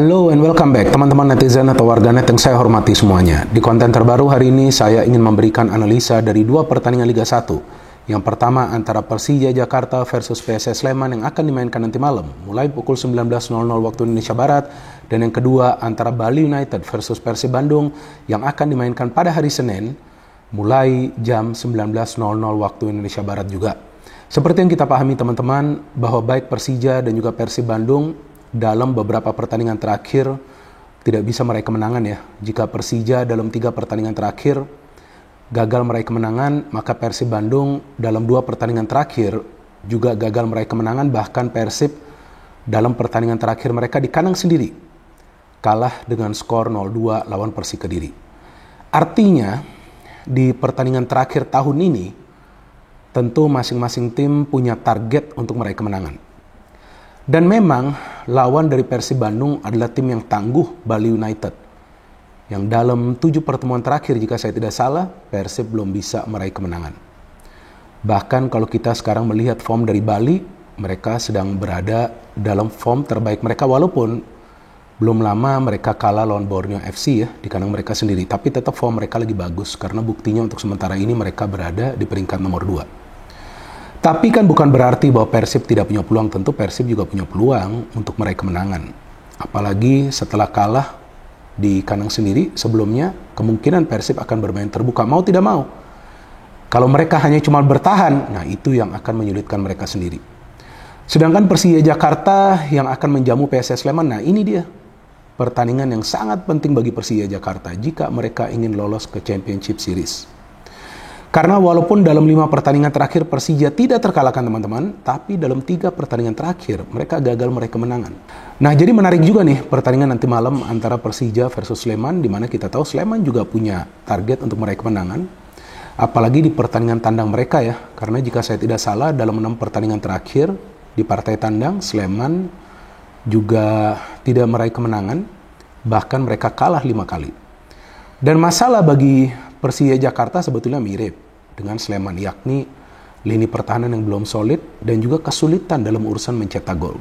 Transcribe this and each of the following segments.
Halo and welcome back teman-teman netizen atau warganet yang saya hormati semuanya. Di konten terbaru hari ini saya ingin memberikan analisa dari dua pertandingan Liga 1. Yang pertama antara Persija Jakarta versus PSS Sleman yang akan dimainkan nanti malam mulai pukul 19.00 waktu Indonesia Barat, dan yang kedua antara Bali United versus Persib Bandung yang akan dimainkan pada hari Senin mulai jam 19.00 waktu Indonesia Barat juga. Seperti yang kita pahami teman-teman bahwa baik Persija dan juga Persib Bandung dalam beberapa pertandingan terakhir tidak bisa meraih kemenangan ya. Jika Persija dalam 3 pertandingan terakhir gagal meraih kemenangan, maka Persib Bandung dalam 2 pertandingan terakhir juga gagal meraih kemenangan. Bahkan Persib dalam pertandingan terakhir mereka di kandang sendiri kalah dengan skor 0-2 lawan Persik Kediri. Artinya di pertandingan terakhir tahun ini tentu masing-masing tim punya target untuk meraih kemenangan. Dan memang lawan dari Persib Bandung adalah tim yang tangguh, Bali United. Yang dalam 7 pertemuan terakhir jika saya tidak salah, Persib belum bisa meraih kemenangan. Bahkan kalau kita sekarang melihat form dari Bali, mereka sedang berada dalam form terbaik mereka, walaupun belum lama mereka kalah lawan Borneo FC ya, di kandang mereka sendiri. Tapi tetap form mereka lagi bagus, karena buktinya untuk sementara ini mereka berada di peringkat nomor 2. Tapi kan bukan berarti bahwa Persib tidak punya peluang. Tentu Persib juga punya peluang untuk meraih kemenangan. Apalagi setelah kalah di kandang sendiri sebelumnya, kemungkinan Persib akan bermain terbuka mau tidak mau. Kalau mereka hanya cuma bertahan, nah itu yang akan menyulitkan mereka sendiri. Sedangkan Persija Jakarta yang akan menjamu PSS Sleman, nah ini dia pertandingan yang sangat penting bagi Persija Jakarta jika mereka ingin lolos ke Championship Series. Karena walaupun dalam 5 pertandingan terakhir Persija tidak terkalahkan teman-teman, tapi dalam 3 pertandingan terakhir mereka gagal meraih kemenangan. Nah jadi menarik juga nih pertandingan nanti malam antara Persija versus Sleman, di mana kita tahu Sleman juga punya target untuk meraih kemenangan. Apalagi di pertandingan tandang mereka ya, karena jika saya tidak salah dalam 6 pertandingan terakhir di partai tandang Sleman juga tidak meraih kemenangan, bahkan mereka kalah 5 kali. Dan masalah bagi Persija Jakarta sebetulnya mirip dengan Sleman, yakni lini pertahanan yang belum solid dan juga kesulitan dalam urusan mencetak gol.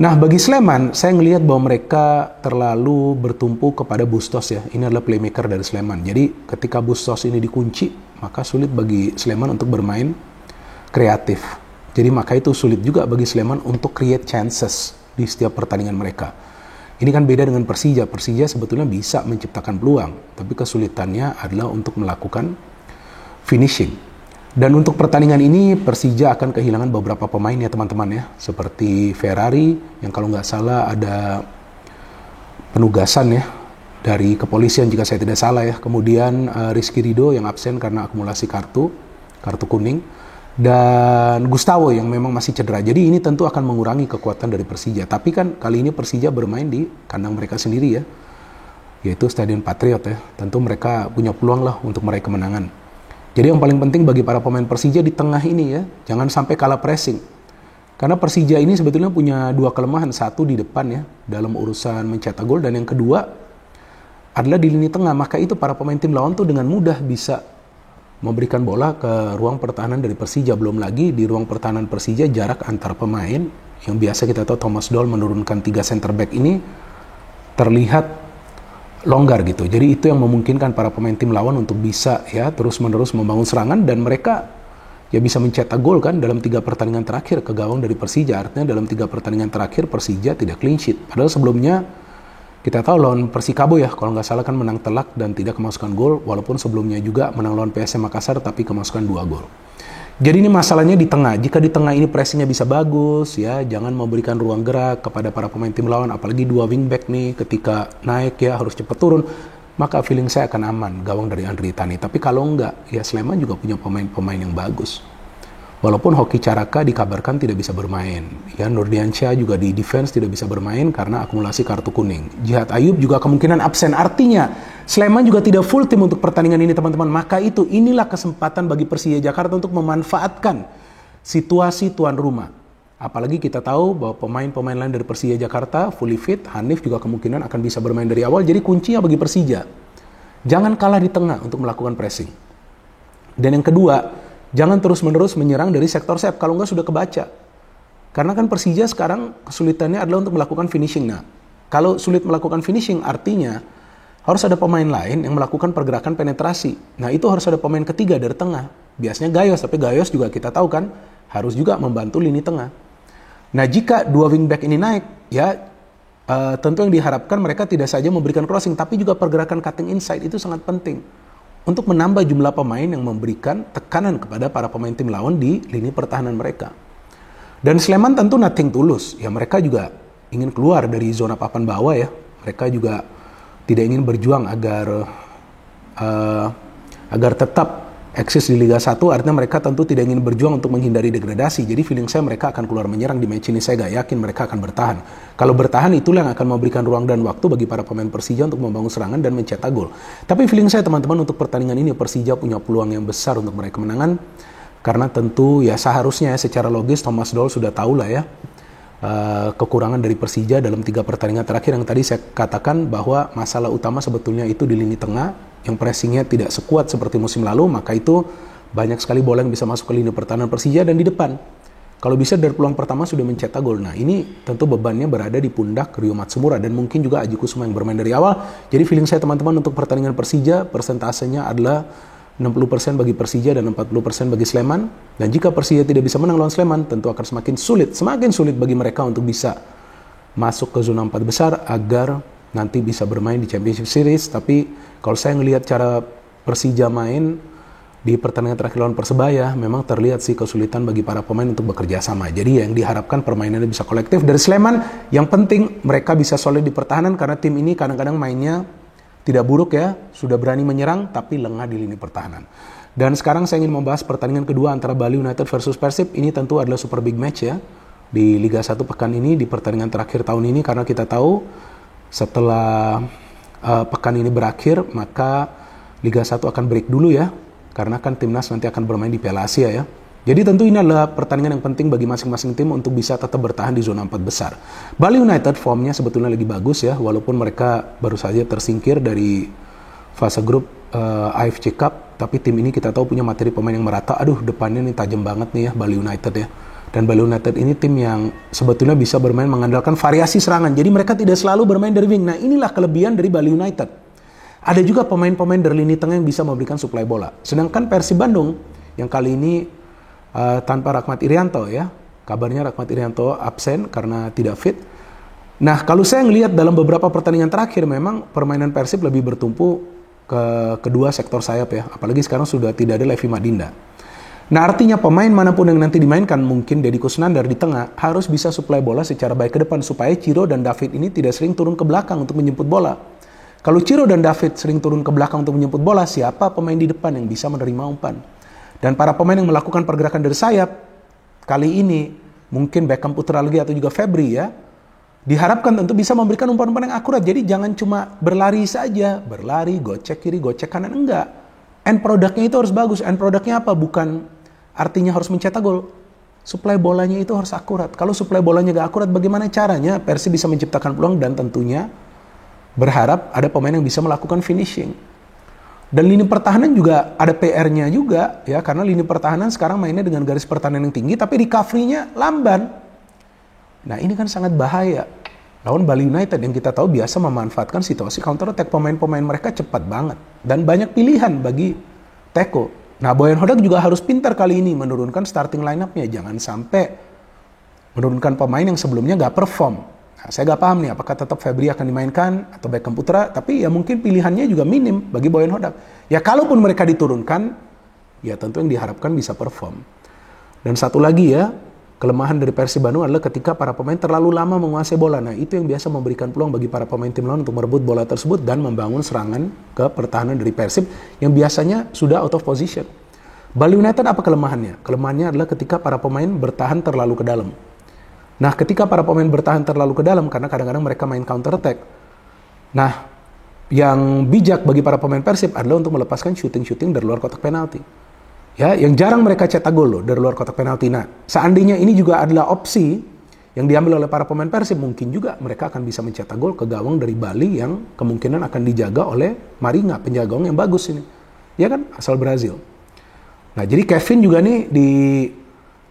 Nah bagi Sleman, saya ngelihat bahwa mereka terlalu bertumpu kepada Bustos ya. Ini adalah playmaker dari Sleman. Jadi ketika Bustos ini dikunci, maka sulit bagi Sleman untuk bermain kreatif. Jadi maka itu sulit juga bagi Sleman untuk create chances di setiap pertandingan mereka. Ini kan beda dengan Persija. Persija sebetulnya bisa menciptakan peluang, tapi kesulitannya adalah untuk melakukan finishing. Dan untuk pertandingan ini Persija akan kehilangan beberapa pemain ya teman-teman ya, seperti Ferrari yang kalau nggak salah ada penugasan ya dari kepolisian jika saya tidak salah ya. Kemudian Rizky Ridho yang absen karena akumulasi kartu kuning, dan Gustavo yang memang masih cedera. Jadi ini tentu akan mengurangi kekuatan dari Persija. Tapi kan kali ini Persija bermain di kandang mereka sendiri ya, yaitu Stadion Patriot ya. Tentu mereka punya peluang lah untuk meraih kemenangan. Jadi yang paling penting bagi para pemain Persija di tengah ini ya, jangan sampai kalah pressing. Karena Persija ini sebetulnya punya 2 kelemahan. Satu di depan ya, dalam urusan mencetak gol, dan yang kedua adalah di lini tengah. Maka itu para pemain tim lawan tuh dengan mudah bisa memberikan bola ke ruang pertahanan dari Persija. Belum lagi di ruang pertahanan Persija jarak antar pemain yang biasa kita tahu Thomas Doll menurunkan 3 center back ini terlihat longgar gitu. Jadi itu yang memungkinkan para pemain tim lawan untuk bisa ya terus-menerus membangun serangan, dan mereka ya bisa mencetak gol kan dalam 3 pertandingan terakhir ke gawang dari Persija. Artinya dalam 3 pertandingan terakhir Persija tidak clean sheet. Padahal sebelumnya kita tahu lawan Persikabo ya, kalau nggak salah kan menang telak dan tidak kemasukan gol, walaupun sebelumnya juga menang lawan PSM Makassar tapi kemasukan 2 gol. Jadi ini masalahnya di tengah. Jika di tengah ini pressingnya bisa bagus ya, jangan memberikan ruang gerak kepada para pemain tim lawan, apalagi 2 wingback nih ketika naik ya harus cepat turun, maka feeling saya akan aman gawang dari Andri Tani. Tapi kalau enggak, ya Sleman juga punya pemain-pemain yang bagus. Walaupun Hoki Caraka dikabarkan tidak bisa bermain, ya Nurdiansyah juga di defense tidak bisa bermain karena akumulasi kartu kuning. Jihad Ayub juga kemungkinan absen. Artinya Sleman juga tidak full tim untuk pertandingan ini teman-teman. Maka itu inilah kesempatan bagi Persija Jakarta untuk memanfaatkan situasi tuan rumah. Apalagi kita tahu bahwa pemain-pemain lain dari Persija Jakarta fully fit. Hanif juga kemungkinan akan bisa bermain dari awal. Jadi kuncinya bagi Persija, jangan kalah di tengah untuk melakukan pressing. Dan yang kedua, jangan terus-menerus menyerang dari sektor sayap, kalau enggak sudah kebaca. Karena kan Persija sekarang kesulitannya adalah untuk melakukan finishing. Nah, Kalau sulit melakukan finishing artinya harus ada pemain lain yang melakukan pergerakan penetrasi. Nah itu harus ada pemain ketiga dari tengah. Biasanya Gayos, tapi Gayos juga kita tahu kan harus juga membantu lini tengah. Nah jika dua wingback ini naik, ya tentu yang diharapkan mereka tidak saja memberikan crossing, tapi juga pergerakan cutting inside itu sangat penting untuk menambah jumlah pemain yang memberikan tekanan kepada para pemain tim lawan di lini pertahanan mereka. Dan Sleman tentu nothing tulus, ya mereka juga ingin keluar dari zona papan bawah ya. Mereka juga tidak ingin berjuang agar tetap eksis di Liga 1, artinya mereka tentu tidak ingin berjuang untuk menghindari degradasi. Jadi feeling saya mereka akan keluar menyerang di match ini, saya gak yakin mereka akan bertahan. Kalau bertahan itulah yang akan memberikan ruang dan waktu bagi para pemain Persija untuk membangun serangan dan mencetak gol. Tapi feeling saya teman-teman untuk pertandingan ini Persija punya peluang yang besar untuk meraih kemenangan. Karena tentu ya seharusnya secara logis Thomas Doll sudah tahu lah ya kekurangan dari Persija dalam 3 pertandingan terakhir yang tadi saya katakan bahwa masalah utama sebetulnya itu di lini tengah yang pressingnya tidak sekuat seperti musim lalu, maka itu banyak sekali bola yang bisa masuk ke lini pertahanan Persija dan di depan. Kalau bisa dari peluang pertama sudah mencetak gol. Nah ini tentu bebannya berada di pundak Ryo Matsumura dan mungkin juga Aji Kusuma yang bermain dari awal. Jadi feeling saya teman-teman untuk pertandingan Persija persentasenya adalah 60% bagi Persija dan 40% bagi Sleman. Dan jika Persija tidak bisa menang lawan Sleman, tentu akan semakin sulit bagi mereka untuk bisa masuk ke zona 4 besar agar nanti bisa bermain di Championship Series. Tapi kalau saya ngelihat cara Persija main di pertandingan terakhir lawan Persebaya, memang terlihat sih kesulitan bagi para pemain untuk bekerja sama. Jadi yang diharapkan permainannya bisa kolektif. Dari Sleman, yang penting mereka bisa solid di pertahanan karena tim ini kadang-kadang mainnya tidak buruk ya, sudah berani menyerang tapi lengah di lini pertahanan. Dan sekarang saya ingin membahas pertandingan kedua antara Bali United versus Persib. Ini tentu adalah super big match ya di Liga 1 pekan ini, di pertandingan terakhir tahun ini, karena kita tahu setelah pekan ini berakhir maka Liga 1 akan break dulu ya, karena kan timnas nanti akan bermain di Piala Asia ya. Jadi tentu ini adalah pertandingan yang penting bagi masing-masing tim untuk bisa tetap bertahan di zona 4 besar. Bali United formnya sebetulnya lagi bagus ya, walaupun mereka baru saja tersingkir dari fase grup AFC Cup, tapi tim ini kita tahu punya materi pemain yang merata. Aduh, depannya nih tajam banget nih ya Bali United ya. Dan Bali United ini tim yang sebetulnya bisa bermain mengandalkan variasi serangan. Jadi mereka tidak selalu bermain dari wing. Nah inilah kelebihan dari Bali United. Ada juga pemain-pemain dari lini tengah yang bisa memberikan suplai bola. Sedangkan Persib Bandung yang kali ini tanpa Rahmat Irianto ya. Kabarnya Rahmat Irianto absen karena tidak fit. Nah kalau saya ngelihat dalam beberapa pertandingan terakhir memang permainan Persib lebih bertumpu ke kedua sektor sayap ya. Apalagi sekarang sudah tidak ada Levi Madinda. Nah artinya pemain manapun yang nanti dimainkan, mungkin Deddy Kusnandar di tengah harus bisa suplai bola secara baik ke depan supaya Ciro dan David ini tidak sering turun ke belakang untuk menjemput bola. Kalau Ciro dan David sering turun ke belakang untuk menjemput bola, siapa pemain di depan yang bisa menerima umpan? Dan para pemain yang melakukan pergerakan dari sayap, kali ini mungkin Beckham Putra lagi atau juga Febri ya, diharapkan tentu bisa memberikan umpan-umpan yang akurat. Jadi jangan cuma berlari saja, berlari, gocek kiri, gocek kanan, enggak. End produknya itu harus bagus. End produknya apa? Bukan artinya harus mencetak gol. Suplai bolanya itu harus akurat. Kalau suplai bolanya gak akurat, bagaimana caranya Persib bisa menciptakan peluang dan tentunya berharap ada pemain yang bisa melakukan finishing. Dan lini pertahanan juga ada PR-nya juga ya, karena lini pertahanan sekarang mainnya dengan garis pertahanan yang tinggi tapi recovery-nya lamban. Nah ini kan sangat bahaya. Lawan Bali United yang kita tahu biasa memanfaatkan situasi counter attack, pemain-pemain mereka cepat banget dan banyak pilihan bagi Teko. Nah Boyan Hodak juga harus pintar kali ini menurunkan starting line-up-nya, jangan sampai menurunkan pemain yang sebelumnya gak perform. Nah, saya gak paham nih apakah tetap Febri akan dimainkan atau Beckham Putra, tapi ya mungkin pilihannya juga minim bagi Boyan Hodak. Ya kalaupun mereka diturunkan, ya tentu yang diharapkan bisa perform. Dan satu lagi ya, kelemahan dari Persib Bandung adalah ketika para pemain terlalu lama menguasai bola. Nah itu yang biasa memberikan peluang bagi para pemain tim lawan untuk merebut bola tersebut dan membangun serangan ke pertahanan dari Persib yang biasanya sudah out of position. Bali United apa kelemahannya? Kelemahannya adalah ketika para pemain bertahan terlalu ke dalam. Nah ketika para pemain bertahan terlalu ke dalam, karena kadang-kadang mereka main counter attack. Nah yang bijak bagi para pemain Persib adalah untuk melepaskan shooting-shooting dari luar kotak penalti. Ya, yang jarang mereka cetak gol loh dari luar kotak penalti. Nah, seandainya ini juga adalah opsi yang diambil oleh para pemain Persib, mungkin juga mereka akan bisa mencetak gol ke gawang dari Bali yang kemungkinan akan dijaga oleh Maringa, penjaga gawang yang bagus ini. Ya kan, asal Brazil. Nah, jadi Kevin juga nih di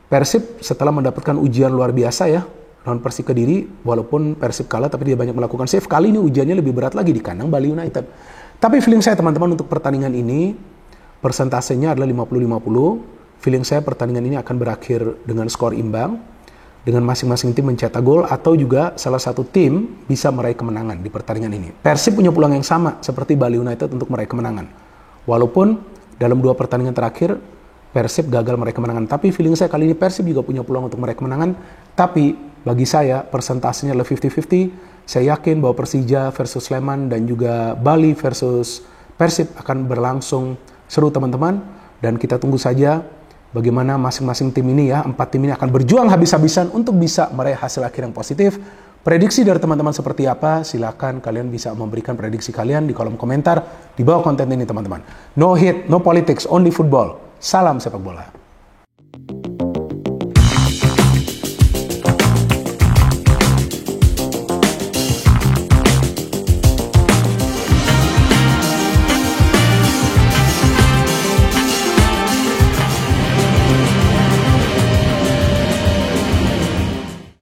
Persib setelah mendapatkan ujian luar biasa ya, lawan Persik Kediri, walaupun Persib kalah tapi dia banyak melakukan save. Kali ini ujiannya lebih berat lagi di kandang Bali United. Tapi feeling saya teman-teman untuk pertandingan ini, persentasenya adalah 50-50. Feeling saya pertandingan ini akan berakhir dengan skor imbang, dengan masing-masing tim mencetak gol, atau juga salah satu tim bisa meraih kemenangan di pertandingan ini. Persib punya peluang yang sama seperti Bali United untuk meraih kemenangan. Walaupun dalam 2 pertandingan terakhir, Persib gagal meraih kemenangan. Tapi feeling saya kali ini Persib juga punya peluang untuk meraih kemenangan. Tapi bagi saya persentasenya adalah 50-50. Saya yakin bahwa Persija versus Sleman dan juga Bali versus Persib akan berlangsung seru teman-teman. Dan kita tunggu saja bagaimana masing-masing tim ini ya, 4 tim ini akan berjuang habis-habisan untuk bisa meraih hasil akhir yang positif. Prediksi dari teman-teman seperti apa? Silakan kalian bisa memberikan prediksi kalian di kolom komentar di bawah konten ini teman-teman. No hate, no politics, only football. Salam sepak bola.